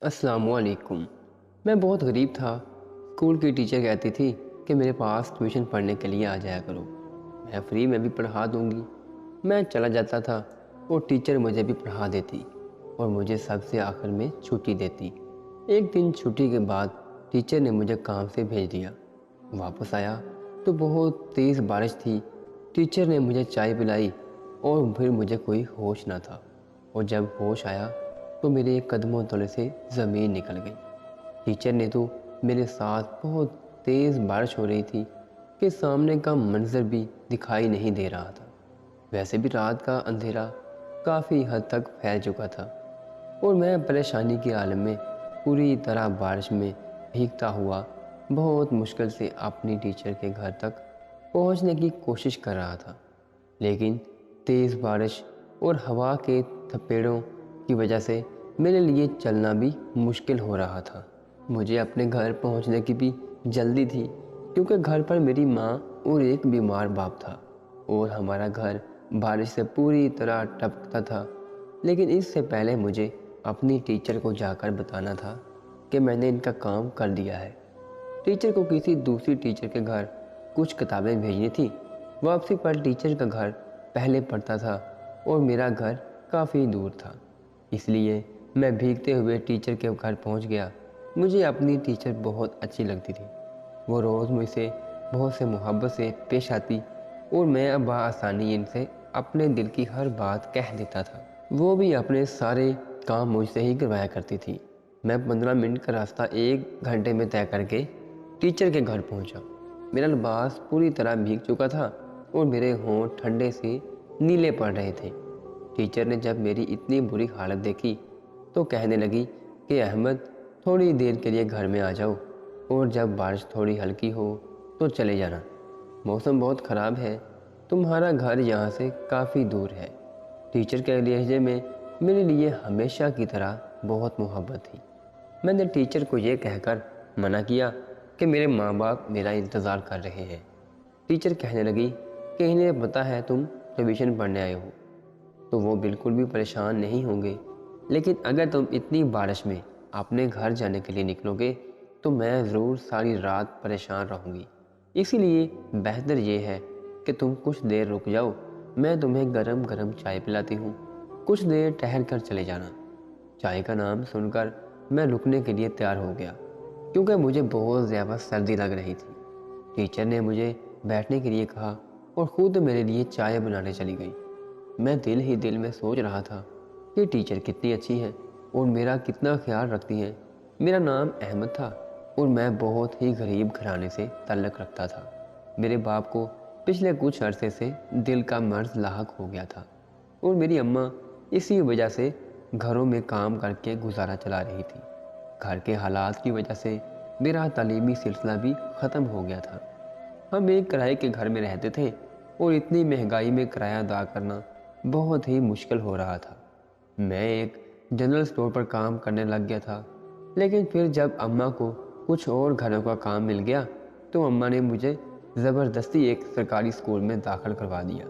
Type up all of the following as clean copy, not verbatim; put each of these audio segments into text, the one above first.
अस्सलाम वालेकुम। मैं बहुत गरीब था। स्कूल की टीचर कहती थी कि मेरे पास ट्यूशन पढ़ने के लिए आ जाया करो, मैं फ्री में भी पढ़ा दूंगी। मैं चला जाता था और टीचर मुझे भी पढ़ा देती और मुझे सबसे आखिर में छुट्टी देती। एक दिन छुट्टी के बाद टीचर ने मुझे काम से भेज दिया। वापस आया तो बहुत तेज़ बारिश थी। टीचर ने मुझे चाय पिलाई और फिर मुझे कोई होश ना था। और जब होश आया तो मेरे कदमों तले से ज़मीन निकल गई। टीचर ने तो मेरे साथ बहुत तेज़ बारिश हो रही थी कि सामने का मंजर भी दिखाई नहीं दे रहा था। वैसे भी रात का अंधेरा काफ़ी हद तक फैल चुका था और मैं परेशानी के आलम में पूरी तरह बारिश में भीगता हुआ बहुत मुश्किल से अपनी टीचर के घर तक पहुंचने की कोशिश कर रहा था। लेकिन तेज़ बारिश और हवा के थपेड़ों की वजह से मेरे लिए चलना भी मुश्किल हो रहा था। मुझे अपने घर पहुंचने की भी जल्दी थी क्योंकि घर पर मेरी माँ और एक बीमार बाप था और हमारा घर बारिश से पूरी तरह टपकता था। लेकिन इससे पहले मुझे अपनी टीचर को जाकर बताना था कि मैंने इनका काम कर दिया है। टीचर को किसी दूसरी टीचर के घर कुछ किताबें भेजनी थी। वापसी पर टीचर का घर पहले पड़ता था और मेरा घर काफ़ी दूर था, इसलिए मैं भीगते हुए टीचर के घर पहुंच गया। मुझे अपनी टीचर बहुत अच्छी लगती थी। वो रोज़ मुझसे बहुत से मोहब्बत से पेश आती और मैं अब आसानी इनसे अपने दिल की हर बात कह देता था। वो भी अपने सारे काम मुझसे ही करवाया करती थी। मैं 15 मिनट का रास्ता 1 घंटे में तय करके टीचर के घर पहुंचा। मेरा लिबास पूरी तरह भीग चुका था और मेरे होंठ ठंडे से नीले पड़ रहे थे। टीचर ने जब मेरी इतनी बुरी हालत देखी तो कहने लगी कि अहमद, थोड़ी देर के लिए घर में आ जाओ और जब बारिश थोड़ी हल्की हो तो चले जाना। मौसम बहुत ख़राब है, तुम्हारा घर यहाँ से काफ़ी दूर है। टीचर के लहजे में मेरे लिए हमेशा की तरह बहुत मोहब्बत थी। मैंने टीचर को ये कहकर मना किया कि मेरे माँ बाप मेरा इंतज़ार कर रहे हैं। टीचर कहने लगी कि इन्हें पता है तुम ट्यूशन पढ़ने आए हो तो वो बिल्कुल भी परेशान नहीं होंगे, लेकिन अगर तुम इतनी बारिश में अपने घर जाने के लिए निकलोगे तो मैं ज़रूर सारी रात परेशान रहूँगी। इसीलिए बेहतर ये है कि तुम कुछ देर रुक जाओ, मैं तुम्हें गरम गरम चाय पिलाती हूँ, कुछ देर ठहर कर चले जाना। चाय का नाम सुनकर मैं रुकने के लिए तैयार हो गया क्योंकि मुझे बहुत ज़्यादा सर्दी लग रही थी। टीचर ने मुझे बैठने के लिए कहा और ख़ुद मेरे लिए चाय बनाने चली गई। मैं दिल ही दिल में सोच रहा था कि टीचर कितनी अच्छी है और मेरा कितना ख्याल रखती हैं। मेरा नाम अहमद था और मैं बहुत ही गरीब घराने से ताल्लुक़ रखता था। मेरे बाप को पिछले कुछ अरसे से दिल का मर्ज़ लाहक हो गया था और मेरी अम्मा इसी वजह से घरों में काम करके गुजारा चला रही थी। घर के हालात की वजह से मेरा तालीमी सिलसिला भी ख़त्म हो गया था। हम एक किराए के घर में रहते थे और इतनी महंगाई में किराया अदा करना बहुत ही मुश्किल हो रहा था। मैं एक जनरल स्टोर पर काम करने लग गया था, लेकिन फिर जब अम्मा को कुछ और घरों का काम मिल गया तो अम्मा ने मुझे ज़बरदस्ती एक सरकारी स्कूल में दाखिल करवा दिया।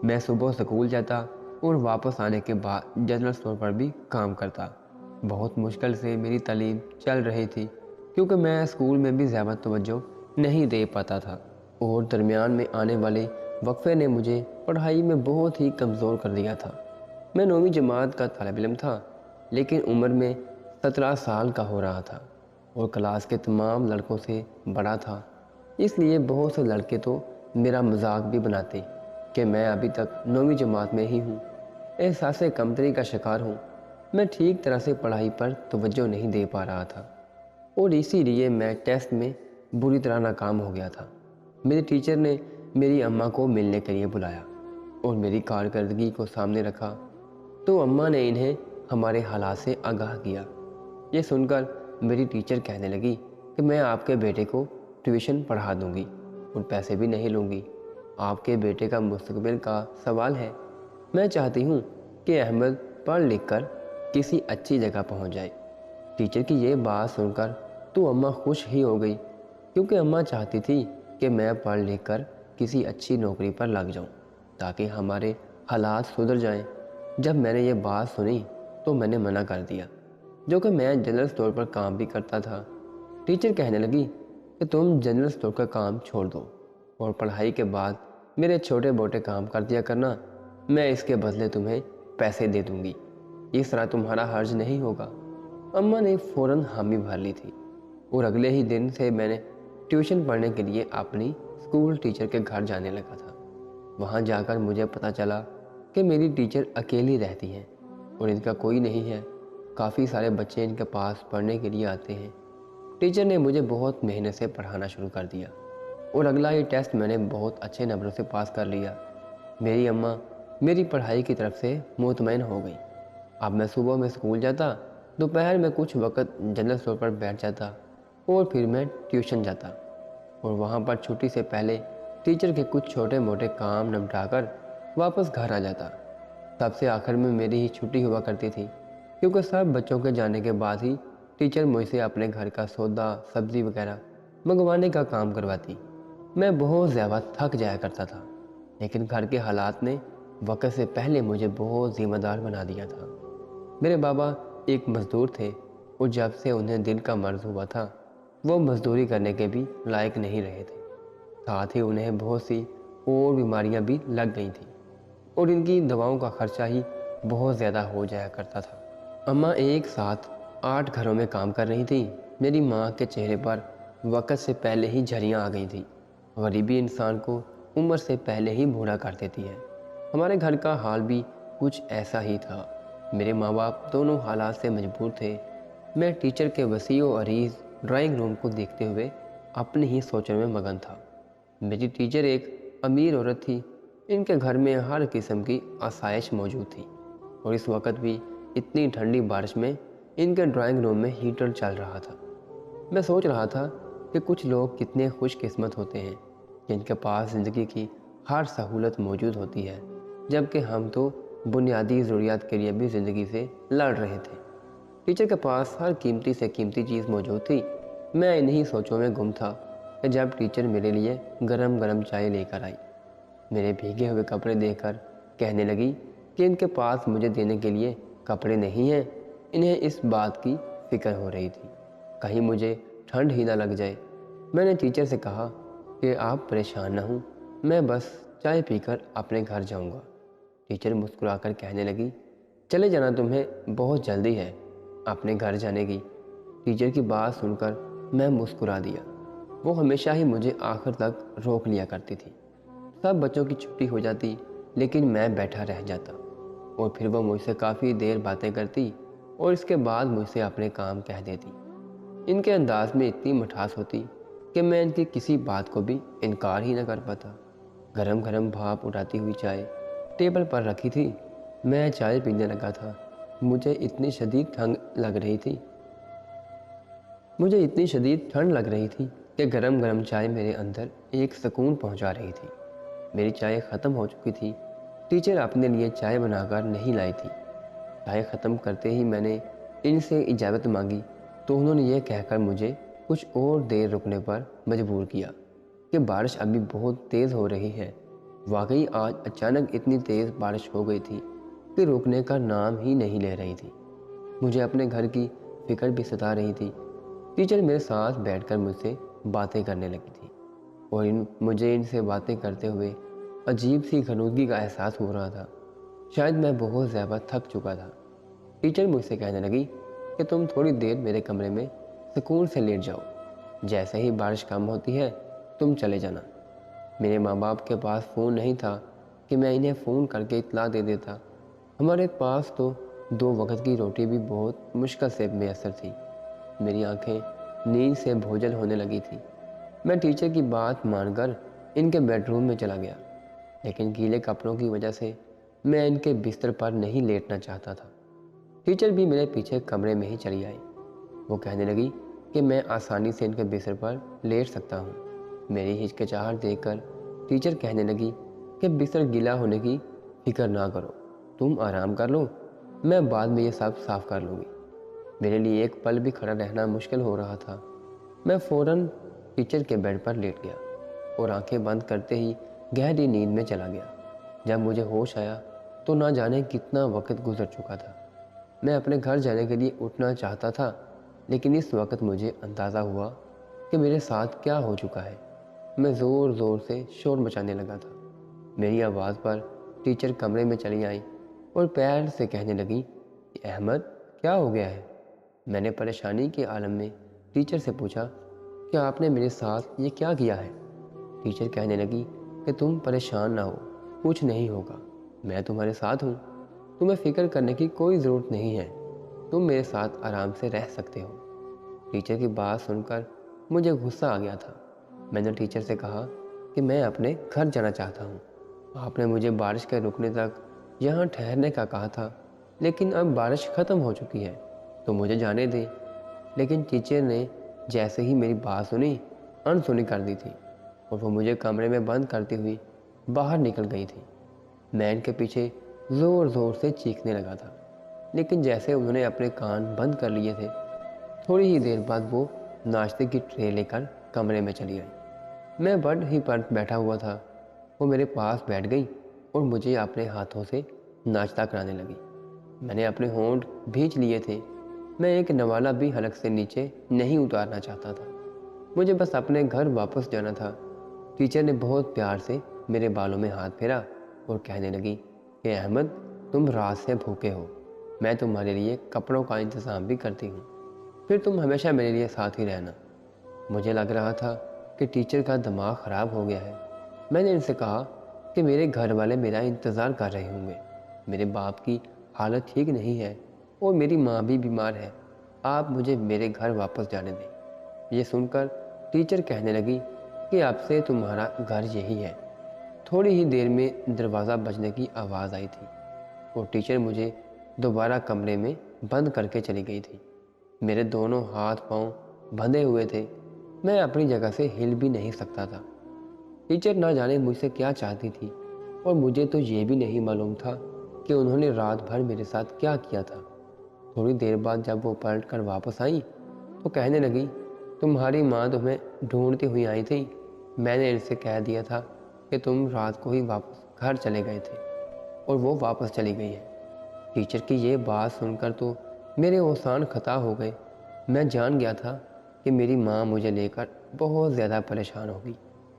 मैं सुबह स्कूल जाता और वापस आने के बाद जनरल स्टोर पर भी काम करता। बहुत मुश्किल से मेरी तालीम चल रही थी क्योंकि मैं स्कूल में भी ज़्यादा तवज्जो नहीं दे पाता था और दरमियान में आने वाले वक्फे ने मुझे पढ़ाई में बहुत ही कमज़ोर कर दिया था। मैं 9वीं जमात का तालिब इल्म था, लेकिन उम्र में 17 साल का हो रहा था और क्लास के तमाम लड़कों से बड़ा था। इसलिए बहुत से लड़के तो मेरा मजाक भी बनाते कि मैं अभी तक 9वीं जमात में ही हूँ। एहसास कमतरी का शिकार हूँ। मैं ठीक तरह से पढ़ाई पर तवज्जो नहीं दे पा रहा था और इसीलिए मैं टेस्ट में बुरी तरह नाकाम हो गया था। मेरे टीचर ने मेरी अम्मा को मिलने के लिए बुलाया और मेरी कारकर्दगी को सामने रखा तो अम्मा ने इन्हें हमारे हालात से आगाह किया। ये सुनकर मेरी टीचर कहने लगी कि मैं आपके बेटे को ट्यूशन पढ़ा दूंगी और पैसे भी नहीं लूँगी। आपके बेटे का मुस्तकबिल का सवाल है। मैं चाहती हूँ कि अहमद पढ़ लिख कर किसी अच्छी जगह पहुँच जाए। टीचर की ये बात सुनकर तो अम्मा खुश ही हो गई क्योंकि अम्मा चाहती थी कि मैं पढ़ लिख कर किसी अच्छी नौकरी पर लग जाऊं ताकि हमारे हालात सुधर जाएं। जब मैंने ये बात सुनी तो मैंने मना कर दिया। जो कि मैं जनरल स्टोर पर काम भी करता था। टीचर कहने लगी कि तुम जनरल स्टोर का काम छोड़ दो और पढ़ाई के बाद मेरे छोटे मोटे काम कर दिया करना, मैं इसके बदले तुम्हें पैसे दे दूंगी, इस तरह तुम्हारा हर्ज नहीं होगा। अम्मा ने फ़ौरन हामी भर ली थी और अगले ही दिन से मैंने ट्यूशन पढ़ने के लिए अपनी स्कूल टीचर के घर जाने लगा था। वहाँ जाकर मुझे पता चला कि मेरी टीचर अकेली रहती हैं और इनका कोई नहीं है। काफ़ी सारे बच्चे इनके पास पढ़ने के लिए आते हैं। टीचर ने मुझे बहुत मेहनत से पढ़ाना शुरू कर दिया और अगला ही टेस्ट मैंने बहुत अच्छे नंबरों से पास कर लिया। मेरी अम्मा मेरी पढ़ाई की तरफ से मुतमईन हो गई। अब मैं सुबह में स्कूल जाता, दोपहर में कुछ वक्त जनरल स्टोर पर बैठ जाता और फिर मैं ट्यूशन जाता और वहाँ पर छुट्टी से पहले टीचर के कुछ छोटे मोटे काम निपटाकर वापस घर आ जाता। सबसे आखिर में मेरी ही छुट्टी हुआ करती थी, क्योंकि सब बच्चों के जाने के बाद ही टीचर मुझसे अपने घर का सौदा सब्ज़ी वगैरह मंगवाने का काम करवाती। मैं बहुत ज़्यादा थक जाया करता था, लेकिन घर के हालात ने वक्त से पहले मुझे बहुत ज़िम्मेदार बना दिया था। मेरे बाबा एक मज़दूर थे और जब से उन्हें दिल का मर्ज़ हुआ था, वो मज़दूरी करने के भी लायक नहीं रहे थे। साथ ही उन्हें बहुत सी और बीमारियां भी लग गई थीं और इनकी दवाओं का खर्चा ही बहुत ज़्यादा हो जाया करता था। अम्मा एक साथ 8 घरों में काम कर रही थी। मेरी माँ के चेहरे पर वक्त से पहले ही झरियाँ आ गई थी। गरीबी इंसान को उम्र से पहले ही बूढ़ा कर देती है। हमारे घर का हाल भी कुछ ऐसा ही था। मेरे माँ बाप दोनों हालात से मजबूर थे। मैं टीचर के वसीओ अरीज़ ड्राइंग रूम को देखते हुए अपनी ही सोचों में मगन था। मेरी टीचर एक अमीर औरत थी। इनके घर में हर किस्म की आसाइश मौजूद थी और इस वक्त भी इतनी ठंडी बारिश में इनके ड्राइंग रूम में हीटर चल रहा था। मैं सोच रहा था कि कुछ लोग कितने खुशकिस्मत होते हैं कि इनके पास ज़िंदगी की हर सहूलत मौजूद होती है, जबकि हम तो बुनियादी ज़रूरियात के लिए भी ज़िंदगी से लड़ रहे थे। टीचर के पास हर कीमती से कीमती चीज़ मौजूद थी। मैं इन्हीं सोचों में गुम था कि जब टीचर मेरे लिए गरम गरम चाय लेकर आई, मेरे भीगे हुए कपड़े देखकर कहने लगी कि इनके पास मुझे देने के लिए कपड़े नहीं हैं। इन्हें इस बात की फ़िक्र हो रही थी कहीं मुझे ठंड ही ना लग जाए। मैंने टीचर से कहा कि आप परेशान ना हों, मैं बस चाय पीकर अपने घर जाऊंगा। टीचर मुस्कुराकर कहने लगी, चले जाना, तुम्हें बहुत जल्दी है अपने घर जाने की। टीचर की बात सुनकर मैं मुस्कुरा दिया। वो हमेशा ही मुझे आखिर तक रोक लिया करती थी। सब बच्चों की छुट्टी हो जाती, लेकिन मैं बैठा रह जाता और फिर वो मुझसे काफ़ी देर बातें करती और इसके बाद मुझसे अपने काम कह देती। इनके अंदाज में इतनी मिठास होती कि मैं इनकी किसी बात को भी इनकार ही न कर पाता। गरम गरम भाप उड़ाती हुई चाय टेबल पर रखी थी। मैं चाय पीने लगा था। मुझे इतनी शदीद ठंड लग रही थी मुझे इतनी शदीद ठंड लग रही थी कि गरम गरम चाय मेरे अंदर एक सुकून पहुंचा रही थी। मेरी चाय ख़त्म हो चुकी थी। टीचर अपने लिए चाय बनाकर नहीं लाई थी। चाय ख़त्म करते ही मैंने इनसे इजाज़त मांगी तो उन्होंने ये कहकर मुझे कुछ और देर रुकने पर मजबूर किया कि बारिश अभी बहुत तेज़ हो रही है। वाकई आज अचानक इतनी तेज़ बारिश हो गई थी कि रुकने का नाम ही नहीं ले रही थी। मुझे अपने घर की फिक्र भी सता रही थी। टीचर मेरे साथ बैठकर मुझसे बातें करने लगी थी और मुझे इनसे बातें करते हुए अजीब सी घनूदगी का एहसास हो रहा था। शायद मैं बहुत ज़्यादा थक चुका था। टीचर मुझसे कहने लगी कि तुम थोड़ी देर मेरे कमरे में सुकून से लेट जाओ। जैसे ही बारिश कम होती है तुम चले जाना। मेरे माँ बाप के पास फ़ोन नहीं था कि मैं इन्हें फ़ोन करके इत्तला दे देता। हमारे पास तो 2 वक्त की रोटी भी बहुत मुश्किल से मैसर थी। मेरी आंखें नींद से बोझल होने लगी थी। मैं टीचर की बात मानकर इनके बेडरूम में चला गया, लेकिन गीले कपड़ों की वजह से मैं इनके बिस्तर पर नहीं लेटना चाहता था। टीचर भी मेरे पीछे कमरे में ही चली आई। वो कहने लगी कि मैं आसानी से इनके बिस्तर पर लेट सकता हूँ। मेरी हिचकिचाहट देखकर टीचर कहने लगी कि बिस्तर गीला होने की फिक्र ना करो, तुम आराम कर लो, मैं बाद में ये सब साफ कर लूँगी। मेरे लिए एक पल भी खड़ा रहना मुश्किल हो रहा था। मैं फ़ौरन टीचर के बेड पर लेट गया और आंखें बंद करते ही गहरी नींद में चला गया। जब मुझे होश आया तो ना जाने कितना वक्त गुजर चुका था। میں اپنے گھر جانے کے لیے اٹھنا چاہتا تھا، لیکن اس وقت مجھے اندازہ ہوا کہ میرے ساتھ کیا ہو چکا ہے۔ میں زور زور سے شور مچانے لگا تھا۔ میری آواز پر ٹیچر کمرے میں چلی آئیں اور پیار سے کہنے لگی کہ احمد، کیا ہو گیا ہے؟ میں نے پریشانی کے عالم میں ٹیچر سے پوچھا کہ آپ نے میرے ساتھ یہ کیا کیا ہے؟ ٹیچر کہنے لگی کہ تم پریشان نہ ہو، کچھ نہیں ہوگا، میں تمہارے ساتھ ہوں، تمہیں فکر کرنے کی کوئی ضرورت نہیں ہے، تم میرے ساتھ آرام سے رہ سکتے ہو۔ ٹیچر کی بات سن کر مجھے غصہ آ گیا تھا۔ میں نے ٹیچر سے کہا کہ میں اپنے گھر جانا چاہتا ہوں۔ آپ نے مجھے بارش کے رکنے تک یہاں ٹھہرنے کا کہا تھا، لیکن اب بارش ختم ہو چکی ہے تو مجھے جانے دیں۔ لیکن ٹیچر نے جیسے ہی میری بات سنی، انسنی کر دی تھی اور وہ مجھے کمرے میں بند کرتی ہوئی باہر نکل گئی تھی۔ میں ان کے پیچھے زور زور سے چیخنے لگا تھا، لیکن جیسے انہوں نے اپنے کان بند کر لیے تھے، تھوڑی ہی دیر بعد وہ ناشتے کی ٹرے لے کر کمرے میں چلی آئی۔ میں بڈ ہی پر بیٹھا ہوا تھا، وہ میرے پاس بیٹھ گئی اور مجھے اپنے ہاتھوں سے ناشتہ کرانے لگی۔ میں نے اپنے ہونٹ بھینچ لیے تھے، میں ایک نوالہ بھی حلق سے نیچے نہیں اتارنا چاہتا تھا، مجھے بس اپنے گھر واپس جانا تھا۔ ٹیچر نے بہت پیار سے میرے بالوں میں ہاتھ پھیرا اور کہنے لگی کہ احمد، تم رات سے بھوکے ہو، میں تمہارے لیے کپڑوں کا انتظام بھی کرتی ہوں، پھر تم ہمیشہ میرے لیے ساتھ ہی رہنا۔ مجھے لگ رہا تھا کہ ٹیچر کا دماغ خراب ہو گیا ہے۔ میں نے ان سے کہا کہ میرے گھر والے میرا انتظار کر رہے ہوں گے، میرے باپ کی حالت ٹھیک نہیں ہے اور میری ماں بھی بیمار ہے، آپ مجھے میرے گھر واپس جانے دیں۔ یہ سن کر ٹیچر کہنے لگی کہ اب سے تمہارا گھر یہی ہے۔ تھوڑی ہی دیر میں دروازہ بجنے کی آواز آئی تھی اور ٹیچر مجھے دوبارہ کمرے میں بند کر کے چلی گئی تھی۔ میرے دونوں ہاتھ پاؤں بندھے ہوئے تھے، میں اپنی جگہ سے ہل بھی نہیں سکتا تھا۔ ٹیچر نہ جانے مجھ سے کیا چاہتی تھی، اور مجھے تو یہ بھی نہیں معلوم تھا کہ انہوں نے رات بھر میرے ساتھ کیا کیا تھا۔ تھوڑی دیر بعد جب وہ پلٹ کر واپس آئیں تو کہنے لگی، تمہاری ماں تمہیں ڈھونڈتی ہوئی آئی تھی، میں نے ان سے کہہ دیا تھا کہ تم رات کو ہی واپس گھر چلے گئے تھے اور وہ واپس چلی گئی ہے۔ ٹیچر کی یہ بات سن کر تو میرے اوسان خطا ہو گئے۔ میں جان گیا تھا کہ میری ماں مجھے لے کر بہت زیادہ پریشان ہوگی۔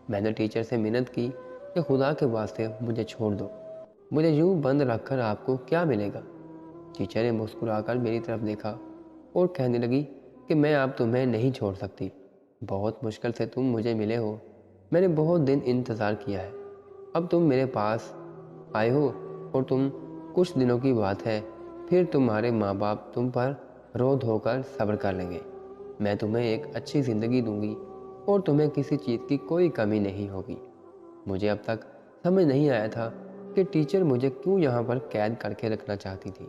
میں نے ٹیچر سے منت کی کہ خدا کے واسطے مجھے چھوڑ دو، مجھے یوں بند رکھ کر آپ کو کیا ملے گا؟ ٹیچر نے مسکرا کر میری طرف دیکھا اور کہنے لگی کہ میں اب تمہیں نہیں چھوڑ سکتی، بہت مشکل سے تم مجھے ملے ہو، میں نے بہت دن انتظار کیا ہے، اب تم میرے پاس آئے ہو اور تم کچھ دنوں کی بات ہے، پھر تمہارے ماں باپ تم پر رو دھو کر صبر کر لیں گے، میں تمہیں ایک اچھی زندگی دوں گی اور تمہیں کسی چیز کی کوئی کمی نہیں ہوگی۔ مجھے اب تک سمجھ نہیں آیا تھا کہ ٹیچر مجھے کیوں یہاں پر قید کر کے رکھنا چاہتی تھی۔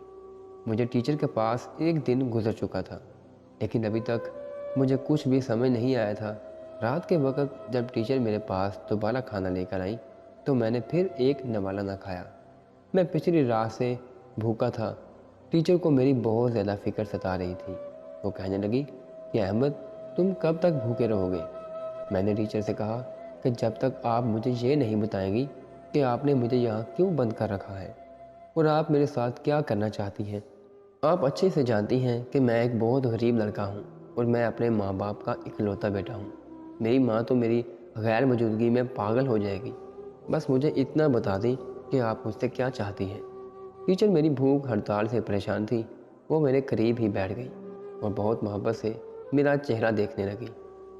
مجھے ٹیچر کے پاس ایک دن گزر چکا تھا، لیکن ابھی تک مجھے کچھ بھی سمجھ نہیں آیا تھا۔ رات کے وقت جب ٹیچر میرے پاس دوبارہ کھانا لے کر آئیں تو میں نے پھر ایک نوالہ نہ کھایا۔ میں پچھلی رات سے بھوکا تھا۔ ٹیچر کو میری بہت زیادہ فکر ستا رہی تھی۔ وہ کہنے لگی کہ احمد، تم کب تک بھوکے رہو گے؟ میں نے ٹیچر سے کہا کہ جب تک آپ مجھے یہ نہیں بتائیں گی کہ آپ نے مجھے یہاں کیوں بند کر رکھا ہے اور آپ میرے ساتھ کیا کرنا چاہتی ہیں۔ آپ اچھے سے جانتی ہیں کہ میں ایک بہت غریب لڑکا ہوں اور میں اپنے ماں باپ کا اکلوتا بیٹا ہوں۔ میری ماں تو میری غیر موجودگی میں پاگل ہو جائے گی۔ بس مجھے اتنا بتا دیں کہ آپ مجھ سے کیا چاہتی ہیں۔ ٹیچر میری بھوک ہڑتال سے پریشان تھی۔ وہ میرے قریب ہی بیٹھ گئی اور بہت محبت سے میرا چہرہ دیکھنے لگی،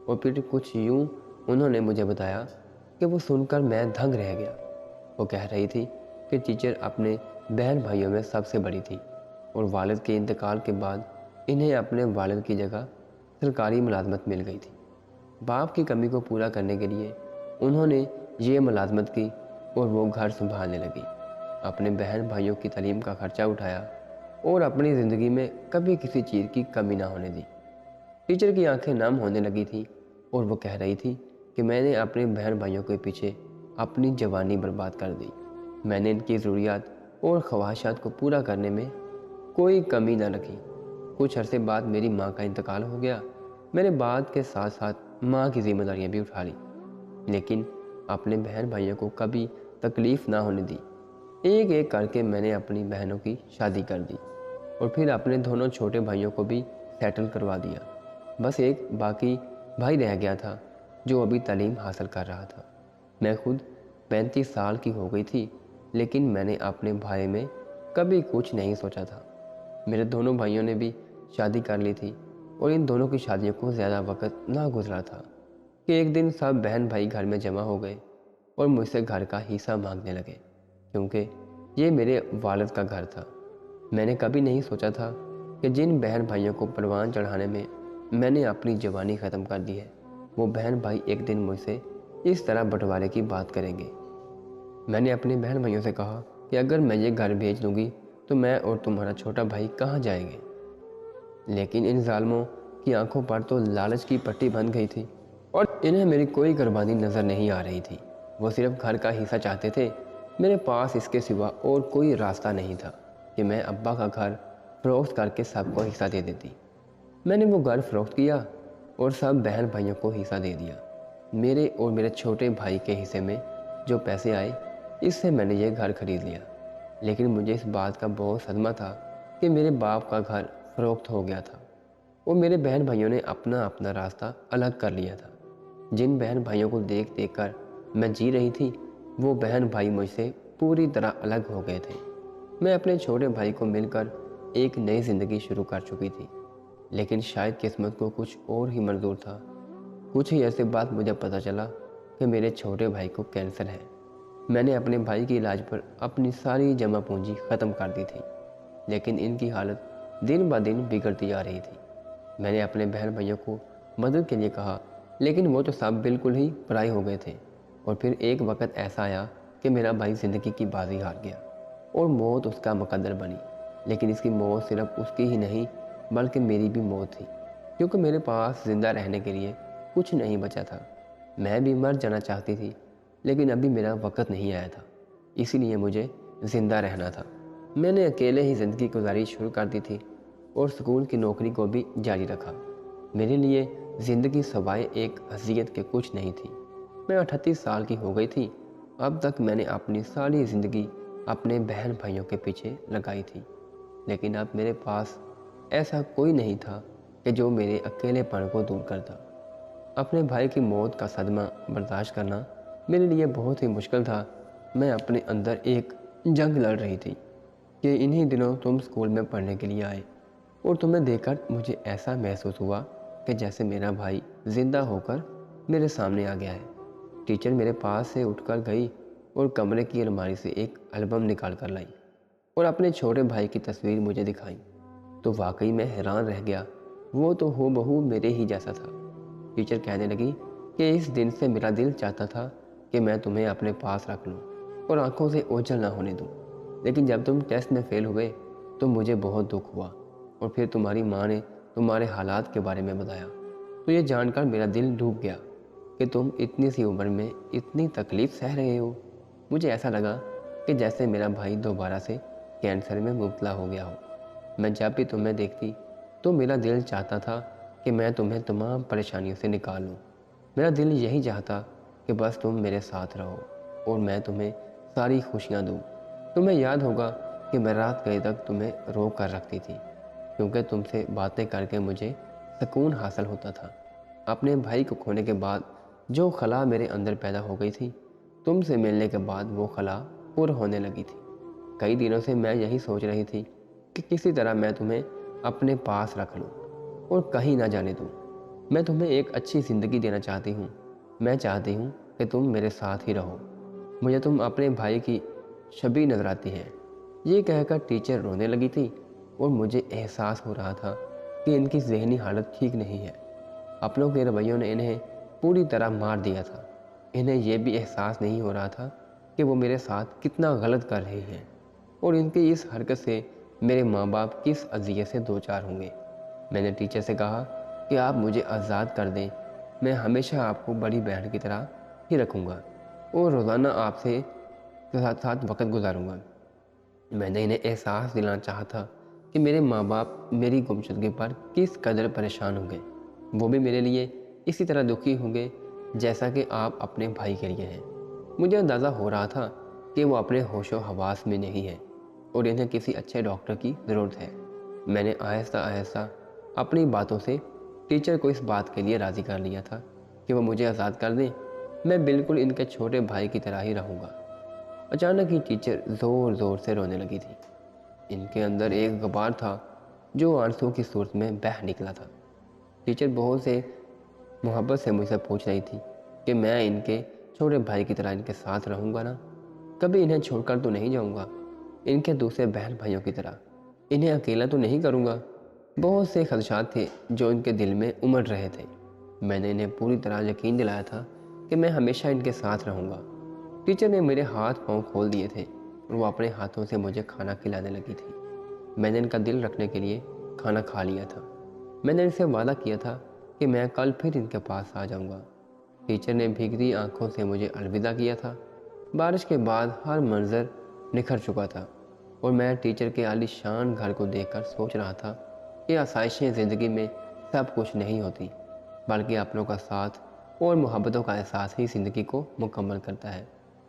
اور پھر کچھ یوں انہوں نے مجھے بتایا کہ وہ سن کر میں دھنگ رہ گیا۔ وہ کہہ رہی تھی کہ ٹیچر اپنے بہن بھائیوں میں سب سے بڑی تھی اور والد کے انتقال کے بعد انہیں اپنے والد کی جگہ سرکاری ملازمت مل گئی تھی۔ باپ کی کمی کو پورا کرنے کے لیے انہوں نے یہ ملازمت کی اور وہ گھر سنبھالنے لگی، اپنے بہن بھائیوں کی تعلیم کا خرچہ اٹھایا اور اپنی زندگی میں کبھی کسی چیز کی کمی نہ ہونے دی۔ ٹیچر کی آنکھیں نم ہونے لگی تھیں اور وہ کہہ رہی تھی کہ میں نے اپنے بہن بھائیوں کے پیچھے اپنی جوانی برباد کر دی، میں نے ان کی ضروریات اور خواہشات کو پورا کرنے میں کوئی کمی نہ رکھی۔ کچھ عرصے بعد میری ماں کا انتقال ہو گیا۔ میں نے بعد کے ساتھ ساتھ ماں کی ذمہ داریاں بھی اٹھا لی، لیکن اپنے بہن بھائیوں کو کبھی تکلیف نہ ہونے دی۔ ایک ایک کر کے میں نے اپنی بہنوں کی شادی کر دی۔ और फिर अपने दोनों छोटे भाइयों को भी सेटल करवा दिया। बस एक बाकी भाई रह गया था जो अभी तालीम हासिल कर रहा था। मैं खुद 35 साल की हो गई थी, लेकिन मैंने अपने भाई में कभी कुछ नहीं सोचा था। मेरे दोनों भाइयों ने भी शादी कर ली थी और इन दोनों की शादियों को ज़्यादा वक्त ना गुजरा था कि एक दिन सब बहन भाई घर में जमा हो गए और मुझसे घर का हिस्सा मांगने लगे, क्योंकि ये मेरे वालिद का घर था। मैंने कभी नहीं सोचा था कि जिन बहन भाइयों को परवान चढ़ाने में मैंने अपनी जवानी ख़त्म कर दी है, वो बहन भाई एक दिन मुझसे इस तरह बंटवारे की बात करेंगे। मैंने अपने बहन भाइयों से कहा कि अगर मैं ये घर भेज दूंगी तो मैं और तुम्हारा छोटा भाई कहाँ जाएंगे। लेकिन इन जालमों की आंखों पर तो लालच की पट्टी बंध गई थी और इन्हें मेरी कोई कुर्बानी नज़र नहीं आ रही थी। वो सिर्फ घर का हिस्सा चाहते थे। मेरे पास इसके सिवा और कोई रास्ता नहीं था कि मैं अब्बा का घर फरोख्त करके सबको हिस्सा दे देती। मैंने वो घर फरोख्त किया और सब बहन भाइयों को हिस्सा दे दिया। मेरे और मेरे छोटे भाई के हिस्से में जो पैसे आए, इससे मैंने ये घर खरीद लिया। लेकिन मुझे इस बात का बहुत सदमा था कि मेरे बाप का घर फरोख्त हो गया था और मेरे बहन भाइयों ने अपना अपना रास्ता अलग कर लिया था। जिन बहन भाइयों को देख देख कर मैं जी रही थी, वो बहन भाई मुझसे पूरी तरह अलग हो गए थे। मैं अपने छोटे भाई को मिलकर एक नई ज़िंदगी शुरू कर चुकी थी, लेकिन शायद किस्मत को कुछ और ही मंजूर था। कुछ ही ऐसे बाद मुझे पता चला कि मेरे छोटे भाई को कैंसर है। मैंने अपने भाई के इलाज पर अपनी सारी जमा पूंजी ख़त्म कर दी थी, लेकिन इनकी हालत दिन ब दिन बिगड़ती जा रही थी। मैंने अपने बहन भाइयों को मदद के लिए कहा, लेकिन वो तो सब बिल्कुल ही पराए हो गए थे। और फिर एक वक्त ऐसा आया कि मेरा भाई ज़िंदगी की बाजी हार गया और मौत उसका मुकद्दर बनी। लेकिन इसकी मौत सिर्फ उसकी ही नहीं बल्कि मेरी भी मौत थी, क्योंकि मेरे पास ज़िंदा रहने के लिए कुछ नहीं बचा था। मैं भी मर जाना चाहती थी, लेकिन अभी मेरा वक्त नहीं आया था, इसीलिए मुझे ज़िंदा रहना था। मैंने अकेले ही ज़िंदगी गुजारी शुरू कर दी थी और स्कूल की नौकरी को भी जारी रखा। मेरे लिए ज़िंदगी सवाए एक अज़ियत के कुछ नहीं थी। मैं 38 साल की हो गई थी। अब तक मैंने अपनी सारी ज़िंदगी अपने बहन भाइयों के पीछे लगाई थी, लेकिन अब मेरे पास ऐसा कोई नहीं था कि जो मेरे अकेलेपन को दूर करता। अपने भाई की मौत का सदमा बर्दाश्त करना मेरे लिए बहुत ही मुश्किल था। मैं अपने अंदर एक जंग लड़ रही थी कि इन्हीं दिनों तुम स्कूल में पढ़ने के लिए आए और तुम्हें देखकर मुझे ऐसा महसूस हुआ कि जैसे मेरा भाई ज़िंदा होकर मेरे सामने आ गया है। टीचर मेरे पास से उठकर गई और कमरे की अलमारी से एक एल्बम निकाल कर लाई और अपने छोटे भाई की तस्वीर मुझे दिखाई। तो वाकई मैं हैरान रह गया। वो तो हूबहू मेरे ही जैसा था। टीचर कहने लगी कि इस दिन से मेरा दिल चाहता था कि मैं तुम्हें अपने पास रख लूं और आंखों से ओझल ना होने दूं, लेकिन जब तुम टेस्ट में फेल हुए तो मुझे बहुत दुख हुआ और फिर तुम्हारी माँ ने तुम्हारे हालात के बारे में बताया। तो ये जानकर मेरा दिल डूब गया कि तुम इतनी सी उम्र में इतनी तकलीफ़ सह रहे हो। मुझे ऐसा लगा कि जैसे मेरा भाई दोबारा से कैंसर में मुब्तला हो गया हो। मैं जब भी तुम्हें देखती तो मेरा दिल चाहता था कि मैं तुम्हें तमाम परेशानियों से निकाल लूँ। मेरा दिल यही चाहता कि बस तुम मेरे साथ रहो और मैं तुम्हें सारी खुशियाँ दूँ। तुम्हें याद होगा कि मैं रात गए तक तुम्हें रो कर रखती थी, क्योंकि तुमसे बातें करके मुझे सुकून हासिल होता था। अपने भाई को खोने के बाद जो खला मेरे अंदर पैदा हो गई थी, तुमसे मिलने के बाद वो खला पूर्ण होने लगी थी। कई दिनों से मैं यही सोच रही थी कि किसी तरह मैं तुम्हें अपने पास रख लूं और कहीं ना जाने दूं। मैं तुम्हें एक अच्छी ज़िंदगी देना चाहती हूँ। मैं चाहती हूँ कि तुम मेरे साथ ही रहो। मुझे तुम अपने भाई की छवि नजर आती है। ये कहकर टीचर रोने लगी थी और मुझे एहसास हो रहा था कि इनकी जहनी हालत ठीक नहीं है। अपनों के रवैयों ने इन्हें पूरी तरह मार दिया था। इन्हें यह भी एहसास नहीं हो रहा था कि वो मेरे साथ कितना गलत कर रहे हैं और इनकी इस हरकत से मेरे माँ बाप किस अज़ियत से दो चार होंगे। मैंने टीचर से कहा कि आप मुझे आज़ाद कर दें। मैं हमेशा आपको बड़ी बहन की तरह ही रखूँगा और रोज़ाना आपसे के साथ साथ वक्त गुजारूँगा। मैंने इन्हें एहसास दिलाना चाहा था कि मेरे माँ बाप मेरी गुमशुदगी पर किस कदर परेशान होंगे। वो भी मेरे लिए इसी तरह दुखी होंगे जैसा कि आप अपने भाई के लिए हैं। मुझे अंदाज़ा हो रहा था कि वो अपने होशो हवास में नहीं है और इन्हें किसी अच्छे डॉक्टर की ज़रूरत है। میں نے آہستہ آہستہ اپنی باتوں سے ٹیچر کو اس بات کے لیے راضی کر لیا تھا کہ وہ مجھے آزاد کر دیں، میں بالکل ان کے چھوٹے بھائی کی طرح ہی رہوں گا۔ اچانک ہی ٹیچر زور زور سے رونے لگی تھی۔ ان کے اندر ایک غبار تھا جو آنسوں کی صورت میں بہہ نکلا تھا۔ ٹیچر بہت سے محبت سے مجھ سے پوچھ رہی تھی کہ میں ان کے چھوٹے بھائی کی طرح ان کے ساتھ رہوں گا نا، کبھی انہیں چھوڑ کر تو نہیں جاؤں گا، ان کے دوسرے بہن بھائیوں کی طرح انہیں اکیلا تو نہیں کروں گا۔ بہت سے خدشات تھے جو ان کے دل میں امڑ رہے تھے۔ میں نے انہیں پوری طرح یقین دلایا تھا کہ میں ہمیشہ ان کے ساتھ رہوں گا۔ ٹیچر نے میرے ہاتھ پاؤں کھول دیے تھے اور وہ اپنے ہاتھوں سے مجھے کھانا کھلانے لگی تھی۔ میں نے ان کا دل رکھنے کے لیے کھانا کھا لیا تھا۔ میں نے ان سے وعدہ کیا تھا کہ میں کل پھر ان کے پاس آ جاؤں گا۔ ٹیچر نے بھیگتی آنکھوں سے مجھے الوداع کیا تھا۔ بارش کے بعد ہر منظر نکھر چکا تھا اور میں ٹیچر کے عالی شان گھر کو دیکھ کر سوچ رہا تھا کہ آسائشیں زندگی میں سب کچھ نہیں ہوتی، بلکہ اپنوں کا ساتھ اور محبتوں کا احساس ہی زندگی کو مکمل کرتا ہے۔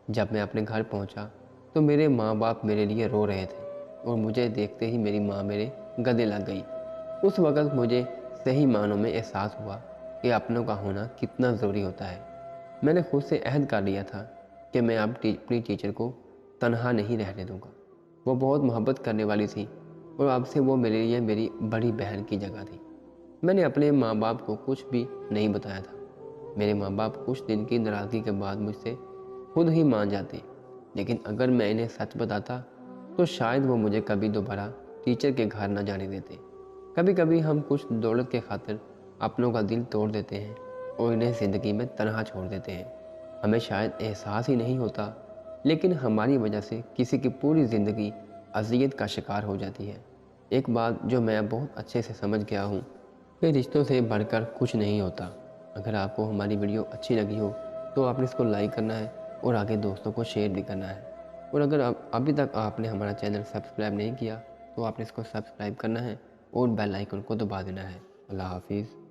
جب میں اپنے گھر پہنچا تو میرے ماں باپ میرے لیے رو رہے تھے اور مجھے دیکھتے ہی میری ماں میرے گلے لگ گئی۔ اس وقت مجھے صحیح معنوں میں احساس ہوا کہ اپنوں کا ہونا کتنا ضروری ہوتا ہے۔ میں نے خود سے عہد کر لیا تھا کہ میں اب اپنی ٹیچر کو تنہا نہیں رہنے دوں گا۔ وہ بہت محبت کرنے والی تھی اور اب سے وہ میرے لیے میری بڑی بہن کی جگہ تھی۔ میں نے اپنے ماں باپ کو کچھ بھی نہیں بتایا تھا۔ میرے ماں باپ کچھ دن کی ناراضگی کے بعد مجھ سے خود ہی مان جاتے، لیکن اگر میں انہیں سچ بتاتا تو شاید وہ مجھے کبھی دوبارہ ٹیچر کے گھر نہ جانے دیتے۔ کبھی کبھی ہم کچھ دولت کے خاطر اپنوں کا دل توڑ دیتے ہیں اور انہیں زندگی میں تنہا چھوڑ دیتے ہیں۔ ہمیں شاید احساس ہی نہیں ہوتا، لیکن ہماری وجہ سے کسی کی پوری زندگی اذیت کا شکار ہو جاتی ہے۔ ایک بات جو میں بہت اچھے سے سمجھ گیا ہوں کہ رشتوں سے بڑھ کر کچھ نہیں ہوتا۔ اگر آپ کو ہماری ویڈیو اچھی لگی ہو تو آپ نے اس کو لائک کرنا ہے اور آگے دوستوں کو شیئر بھی کرنا ہے، اور اگر ابھی تک آپ نے ہمارا چینل سبسکرائب نہیں کیا تو آپ نے اس کو سبسکرائب کرنا ہے اور بیل آئیکن کو دبا دینا ہے۔ اللہ حافظ۔